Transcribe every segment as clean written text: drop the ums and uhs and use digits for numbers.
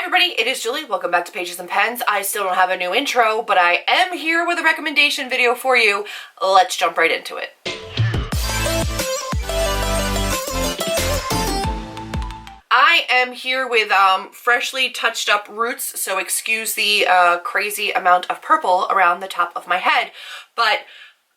everybody, it is Julie. Welcome back to Pages and Pens. I still don't have a new intro, but I am here with a recommendation video for you. Let's jump right into it. I am here with freshly touched up roots, so excuse the crazy amount of purple around the top of my head, but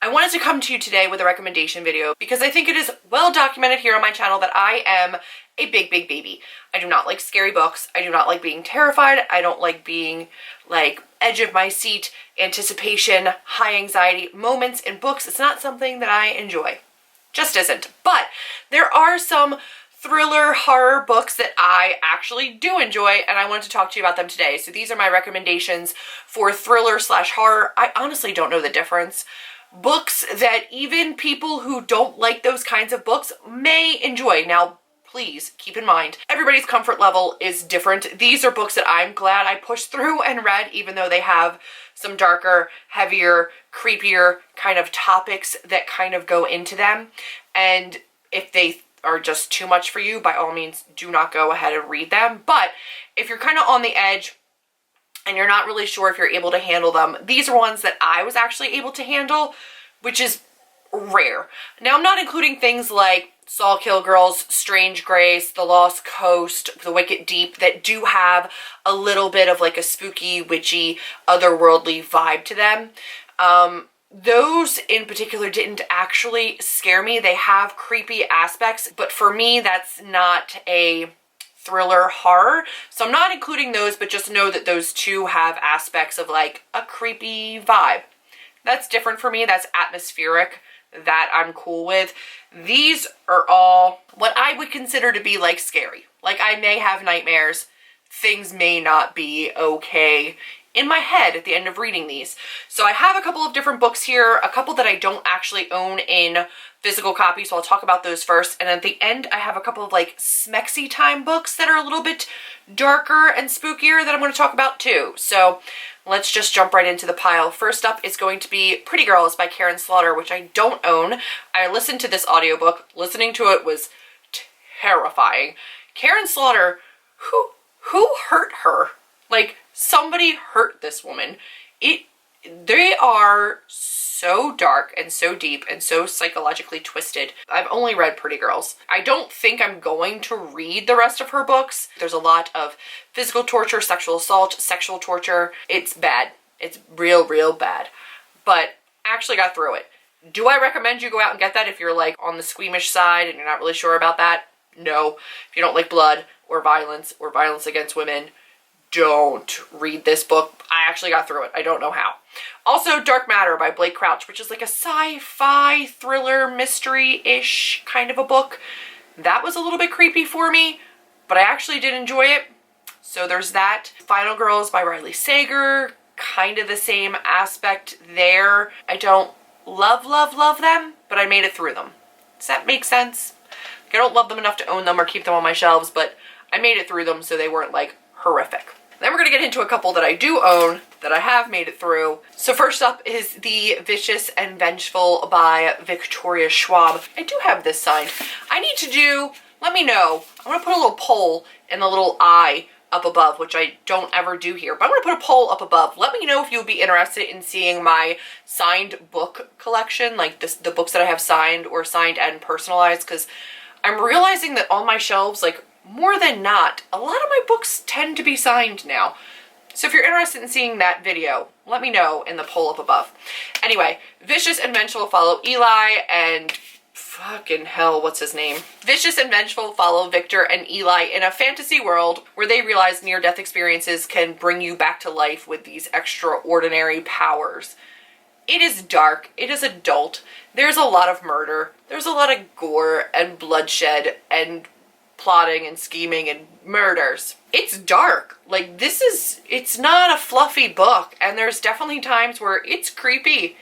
I wanted to come to you today with a recommendation video because I think it is well documented here on my channel that I am a big baby. I do not like scary books. I do not like being terrified. I don't like being like edge of my seat, anticipation, high anxiety moments in books. It's not something that I enjoy. Just isn't. But there are some thriller horror books that I actually do enjoy, and I wanted to talk to you about them today. So these are my recommendations for thriller / horror. I honestly don't know the difference. Books that even people who don't like those kinds of books may enjoy. Now, please keep in mind, everybody's comfort level is different. These are books that I'm glad I pushed through and read, even though they have some darker, heavier, creepier kind of topics that kind of go into them. And if they are just too much for you, by all means, do not go ahead and read them. But if you're kind of on the edge and you're not really sure if you're able to handle them, these are ones that I was actually able to handle, which is rare. Now, I'm not including things like Saw Kill Girls, Strange Grace, The Lost Coast, The Wicked Deep, that do have a little bit of like a spooky, witchy, otherworldly vibe to them. Those in particular didn't actually scare me. They have creepy aspects, but for me, that's not a thriller horror. So I'm not including those, but just know that those two have aspects of like a creepy vibe. That's different for me. That's atmospheric. That I'm cool with. These are all what I would consider to be like scary. Like I may have nightmares. Things may not be okay in my head at the end of reading these. So I have a couple of different books here, a couple that I don't actually own in physical copies, so I'll talk about those first. And at the end, I have a couple of like smexy time books that are a little bit darker and spookier that I'm going to talk about too. So let's just jump right into the pile. First up is going to be Pretty Girls by Karen Slaughter, which I don't own. I listened to this audiobook. Listening to it was terrifying. Karen Slaughter, who hurt her? Like, somebody hurt this woman. They are so dark and so deep and so psychologically twisted. I've only read Pretty Girls. I don't think I'm going to read the rest of her books. There's a lot of physical torture, sexual assault, sexual torture. It's bad. It's real bad. But I actually got through it. Do I recommend you go out and get that if you're like on the squeamish side and you're not really sure about that? No. If you don't like blood or violence against women, don't read this book. I actually got through it. I don't know how. Also, Dark Matter by Blake Crouch, which is like a sci-fi thriller mystery-ish kind of a book. That was a little bit creepy for me, but I actually did enjoy it. So there's that. Final Girls by Riley Sager, kind of the same aspect there. I don't love them, but I made it through them. Does that make sense? Like, I don't love them enough to own them or keep them on my shelves, but I made it through them so they weren't like horrific. Then we're going to get into a couple that I do own that I have made it through. So first up is The Vicious and Vengeful by Victoria Schwab. I do have this signed. I need to do, let me know. I'm going to put a little poll in the little eye up above, which I don't ever do here. But I'm going to put a poll up above. Let me know if you would be interested in seeing my signed book collection, like the books that I have signed or signed and personalized, because I'm realizing that on my shelves, like, more than not, a lot of my books tend to be signed now. So if you're interested in seeing that video, let me know in the poll up above. Anyway, Vicious and Vengeful follow Eli and fucking hell, what's his name? Vicious and Vengeful follow Victor and Eli in a fantasy world where they realize near-death experiences can bring you back to life with these extraordinary powers. It is dark. It is adult. There's a lot of murder. There's a lot of gore and bloodshed and plotting and scheming and murders. It's dark. Like, it's not a fluffy book, and there's definitely times where it's creepy.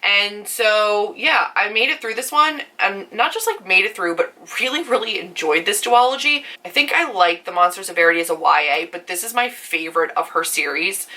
And so, yeah, I made it through this one, and not just like made it through, but really enjoyed this duology. I think I like The Monsters of Verity as a YA, but this is my favorite of her series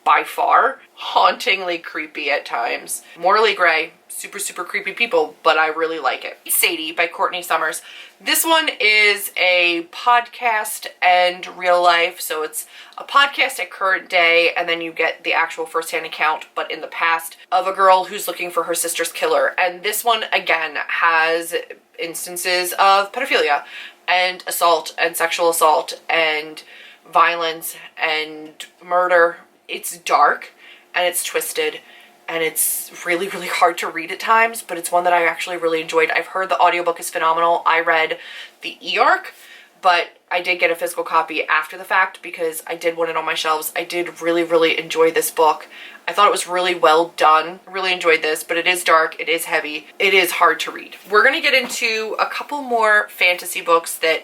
by far. Hauntingly creepy at times. Morally gray, super, super creepy people, but I really like it. Sadie by Courtney Summers. This one is a podcast and real life, so it's a podcast at current day, and then you get the actual first-hand account, but in the past, of a girl who's looking for her sister's killer. And this one, again, has instances of pedophilia and assault and sexual assault and violence and murder. It's dark and it's twisted and it's really, really hard to read at times, but it's one that I actually really enjoyed. I've heard the audiobook is phenomenal. I read the e-arc, but I did get a physical copy after the fact because I did want it on my shelves. I did really, really enjoy this book. I thought it was really well done. Really enjoyed this, but it is dark, it is heavy, it is hard to read. We're gonna get into a couple more fantasy books that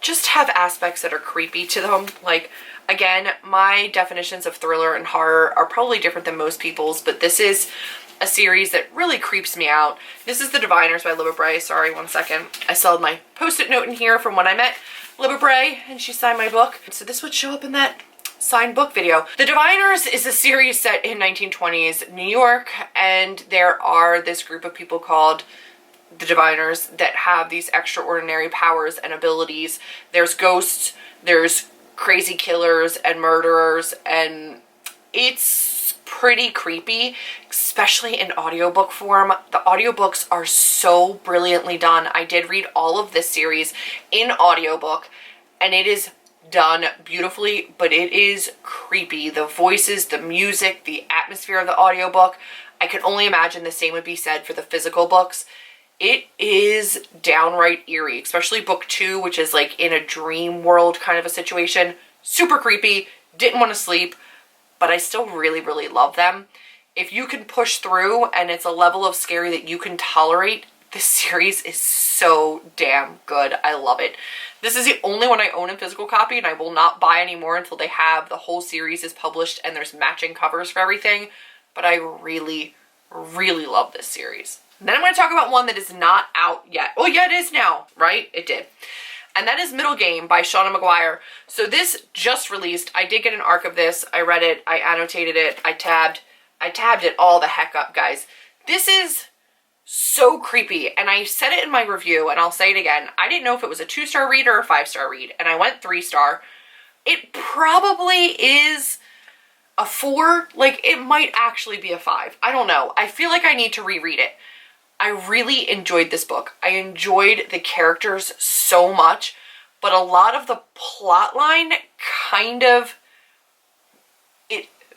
just have aspects that are creepy to them. Like, again, my definitions of thriller and horror are probably different than most people's, but this is a series that really creeps me out. This is The Diviners by Libba Bray. Sorry, one second. I still have my post-it note in here from when I met Libba Bray and she signed my book. So this would show up in that signed book video. The Diviners is a series set in 1920s New York, and there are this group of people called the Diviners that have these extraordinary powers and abilities. There's ghosts, there's crazy killers and murderers, and it's pretty creepy, especially in audiobook form. The audiobooks are so brilliantly done. I did read all of this series in audiobook, and it is done beautifully, but it is creepy. The voices, the music, the atmosphere of the audiobook. I can only imagine the same would be said for the physical books. It is downright eerie, especially book 2, which is like in a dream world kind of a situation. Super creepy, didn't want to sleep, but I still really, really love them. If you can push through and it's a level of scary that you can tolerate, this series is so damn good. I love it. This is the only one I own in physical copy, and I will not buy any more until they have the whole series is published and there's matching covers for everything. But I really, really love this series. Then I'm going to talk about one that is not out yet. Oh yeah, it is now, right? It did. And that is Middle Game by Shauna McGuire. So this just released. I did get an arc of this. I read it. I annotated it. I tabbed it all the heck up, guys. This is so creepy. And I said it in my review, and I'll say it again. I didn't know if it was a 2-star read or a 5-star read, and I went 3-star. It probably is a 4. Like, it might actually be a 5. I don't know. I feel like I need to reread it. I really enjoyed this book. I enjoyed the characters so much, but a lot of the plot line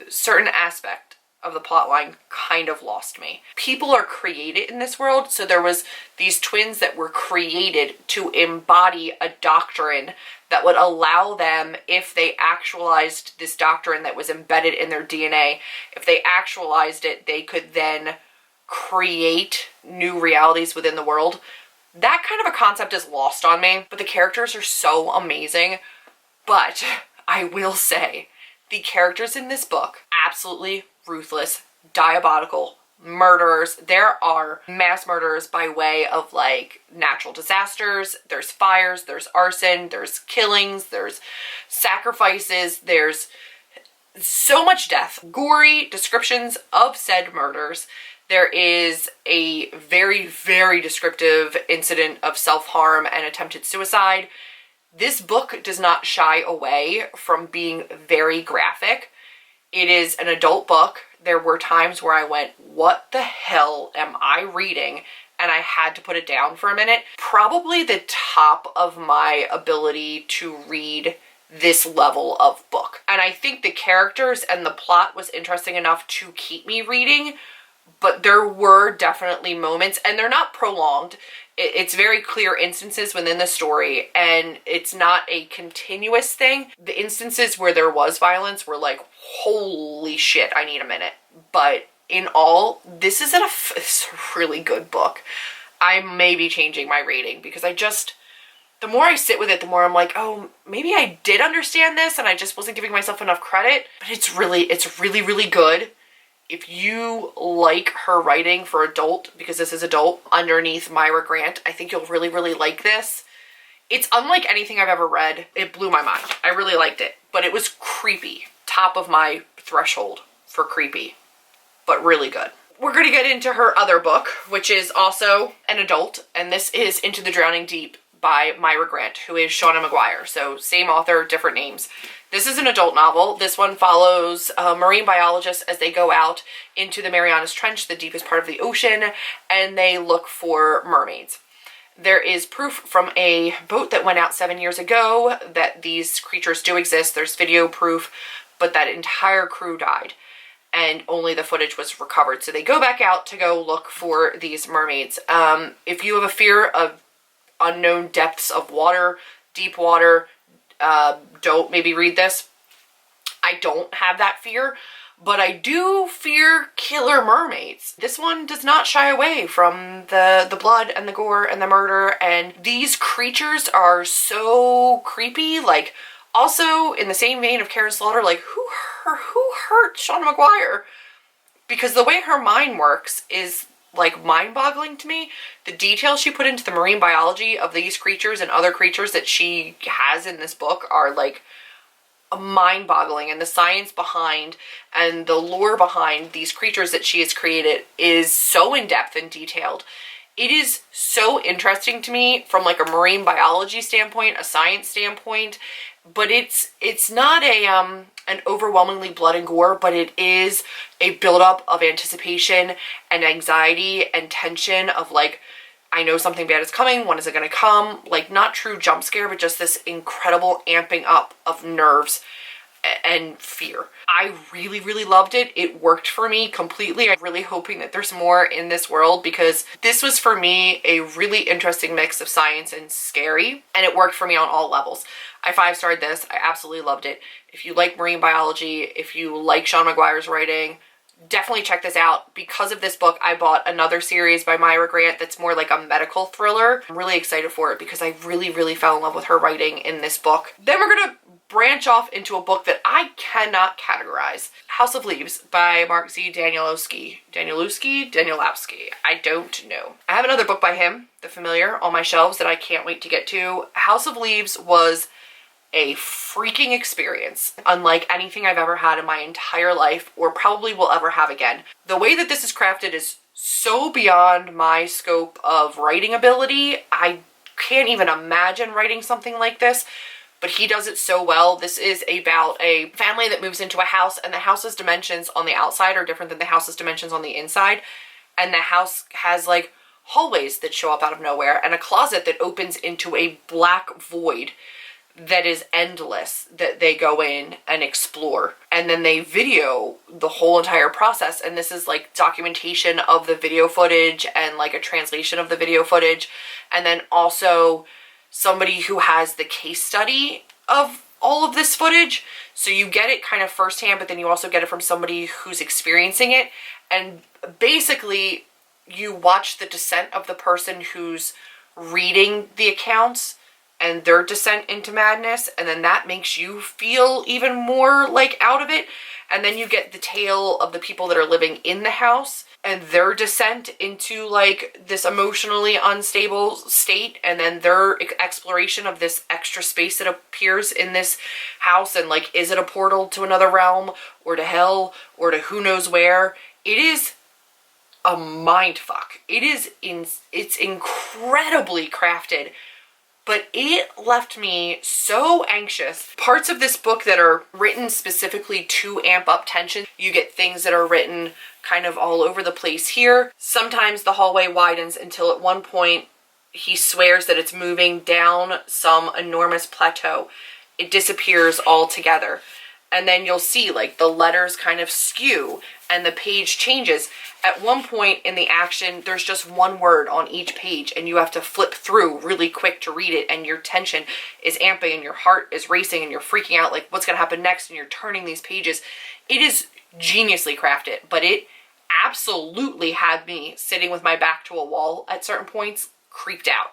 certain aspect of the plot line kind of lost me. People are created in this world, so there was these twins that were created to embody a doctrine that would allow them, if they actualized this doctrine that was embedded in their DNA, if they actualized it, they could then create new realities within the world. That kind of a concept is lost on me, but the characters are so amazing. But I will say, the characters in this book, absolutely ruthless, diabolical, murderers. There are mass murders by way of like natural disasters, there's fires, there's arson, there's killings, there's sacrifices, there's so much death, gory descriptions of said murders. There is a very, very descriptive incident of self-harm and attempted suicide. This book does not shy away from being very graphic. It is an adult book. There were times where I went, what the hell am I reading? And I had to put it down for a minute. Probably the top of my ability to read this level of book. And I think the characters and the plot was interesting enough to keep me reading, but there were definitely moments, and they're not prolonged. It's very clear instances within the story, and it's not a continuous thing. The instances where there was violence were like, holy shit, I need a minute. But in all, this is it's a really good book. I may be changing my rating because the more I sit with it, the more I'm like, oh, maybe I did understand this and I just wasn't giving myself enough credit. But it's really, really good. If you like her writing for adult, because this is adult, underneath Myra Grant, I think you'll really, really like this. It's unlike anything I've ever read. It blew my mind. I really liked it, but it was creepy. top of my threshold for creepy, but really good. We're going to get into her other book, which is also an adult, and this is Into the Drowning Deep by Myra Grant, who is Shauna McGuire. So same author, different names. This is an adult novel. This one follows marine biologists as they go out into the Marianas Trench, the deepest part of the ocean, and they look for mermaids. There is proof from a boat that went out 7 years ago that these creatures do exist. There's video proof, but that entire crew died and only the footage was recovered. So they go back out to go look for these mermaids. If you have a fear of unknown depths of water, deep water, don't maybe read this. I don't have that fear, but I do fear killer mermaids. This one does not shy away from the blood and the gore and the murder, and these creatures are so creepy. Like, also in the same vein of Karen Slaughter, like who hurt Shauna McGuire? Because the way her mind works is like mind-boggling to me. The details she put into the marine biology of these creatures and other creatures that she has in this book are like mind-boggling, and the science behind and the lore behind these creatures that she has created is so in-depth and detailed. It is so interesting to me from like a marine biology standpoint, a science standpoint, but it's not a an overwhelmingly blood and gore, but it is a buildup of anticipation and anxiety and tension of like, I know something bad is coming, when is it going to come? Like, not true jump scare, but just this incredible amping up of nerves and fear. I really, really loved it. It worked for me completely. I'm really hoping that there's more in this world, because this was for me a really interesting mix of science and scary, and it worked for me on all levels. I 5-starred this. I absolutely loved it. If you like marine biology, if you like Shauna McGuire's writing, definitely check this out. Because of this book, I bought another series by Myra Grant that's more like a medical thriller. I'm really excited for it because I really, really fell in love with her writing in this book. Then we're gonna branch off into a book that I cannot categorize. House of Leaves by Mark Z. Danielowski. I don't know. I have another book by him, The Familiar, on my shelves that I can't wait to get to. House of Leaves was a freaking experience, unlike anything I've ever had in my entire life, or probably will ever have again. The way that this is crafted is so beyond my scope of writing ability. I can't even imagine writing something like this, but he does it so well. This is about a family that moves into a house, and the house's dimensions on the outside are different than the house's dimensions on the inside. And the house has like hallways that show up out of nowhere and a closet that opens into a black void that is endless, that they go in and explore, and then they video the whole entire process. And this is like documentation of the video footage and like a translation of the video footage, and then also somebody who has the case study of all of this footage, so you get it kind of firsthand, but then you also get it from somebody who's experiencing it. And basically you watch the descent of the person who's reading the accounts and their descent into madness, and then that makes you feel even more like out of it. And then you get the tale of the people that are living in the house and their descent into like this emotionally unstable state, and then their exploration of this extra space that appears in this house, and like, is it a portal to another realm or to hell or to who knows where? It is a mind fuck. It's incredibly crafted, but it left me so anxious. Parts of this book that are written specifically to amp up tension. You get things that are written kind of all over the place here. Sometimes the hallway widens until at one point he swears that it's moving down some enormous plateau. It disappears altogether. And then you'll see like the letters kind of skew and the page changes. At one point in the action, there's just one word on each page, and you have to flip through really quick to read it, and your tension is amping and your heart is racing and you're freaking out like what's gonna happen next, and you're turning these pages. It is geniusly crafted, but it absolutely had me sitting with my back to a wall at certain points, creeped out.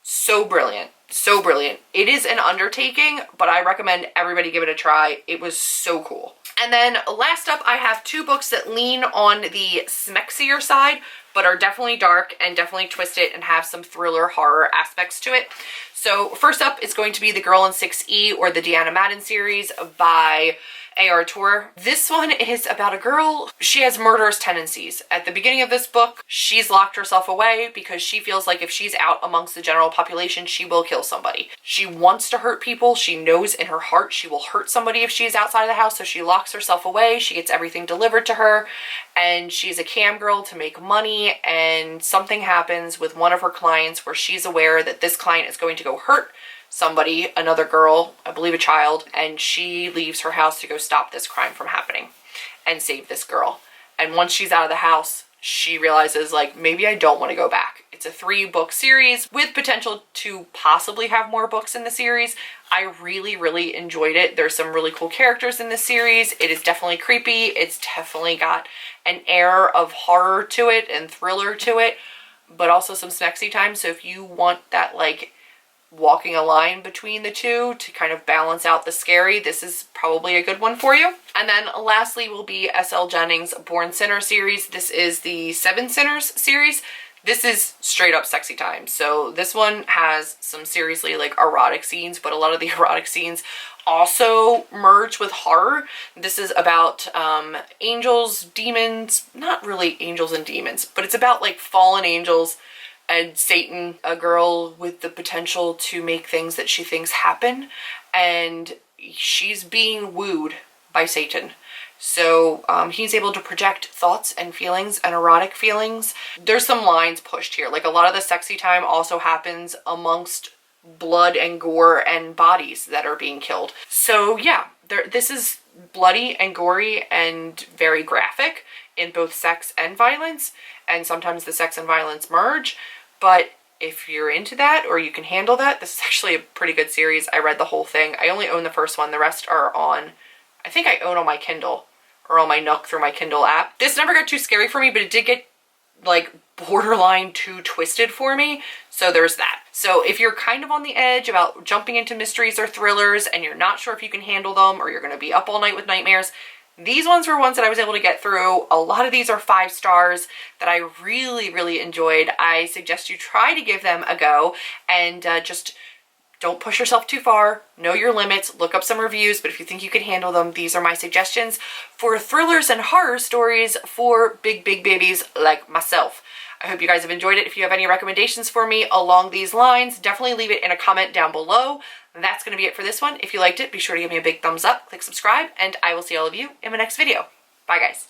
So brilliant. So brilliant. It is an undertaking, but I recommend everybody give it a try. It was so cool. And then last up, I have two books that lean on the smexier side, but are definitely dark and definitely twisted and have some thriller horror aspects to it. So first up is going to be The Girl in 6E, or the Deanna Madden series by A.R. Tour. This one is about a girl. She has murderous tendencies. At the beginning of this book, she's locked herself away because she feels like if she's out amongst the general population, she will kill somebody. She wants to hurt people. She knows in her heart she will hurt somebody if she's outside of the house, so she locks herself away. She gets everything delivered to her, and she's a cam girl to make money, and something happens with one of her clients where she's aware that this client is going to go hurt somebody, another girl, I believe a child, and she leaves her house to go stop this crime from happening and save this girl. And once she's out of the house, she realizes, like, maybe I don't want to go back. It's a 3-book series with potential to possibly have more books in the series. I really, really enjoyed it. There's some really cool characters in this series. It is definitely creepy. It's definitely got an air of horror to it and thriller to it, but also some sexy time. So if you want that, like, walking a line between the two to kind of balance out the scary, this is probably a good one for you. And then lastly will be S.L. Jennings' Born Sinner series. This is the 7 Sinners series. This is straight up sexy time. So this one has some seriously like erotic scenes, but a lot of the erotic scenes also merge with horror. This is about angels, demons, not really angels and demons, but it's about like fallen angels and Satan, a girl with the potential to make things that she thinks happen, and she's being wooed by Satan. So he's able to project thoughts and feelings and erotic feelings. There's some lines pushed here. Like, a lot of the sexy time also happens amongst blood and gore and bodies that are being killed. So yeah, this is bloody and gory and very graphic in both sex and violence, and sometimes the sex and violence merge. But if you're into that or you can handle that, this is actually a pretty good series. I read the whole thing. I only own the first one. The rest are on, I think I own on my Kindle or on my Nook through my Kindle app. This never got too scary for me, but it did get like borderline too twisted for me. So there's that. So if you're kind of on the edge about jumping into mysteries or thrillers and you're not sure if you can handle them, or you're going to be up all night with nightmares, these ones were ones that I was able to get through. A lot of these are 5 stars that I really, really enjoyed. I suggest you try to give them a go, and just don't push yourself too far. Know your limits. Look up some reviews, but if you think you can handle them, these are my suggestions for thrillers and horror stories for big babies like myself. I hope you guys have enjoyed it. If you have any recommendations for me along these lines, definitely leave it in a comment down below. That's going to be it for this one. If you liked it, be sure to give me a big thumbs up, click subscribe, and I will see all of you in my next video. Bye, guys.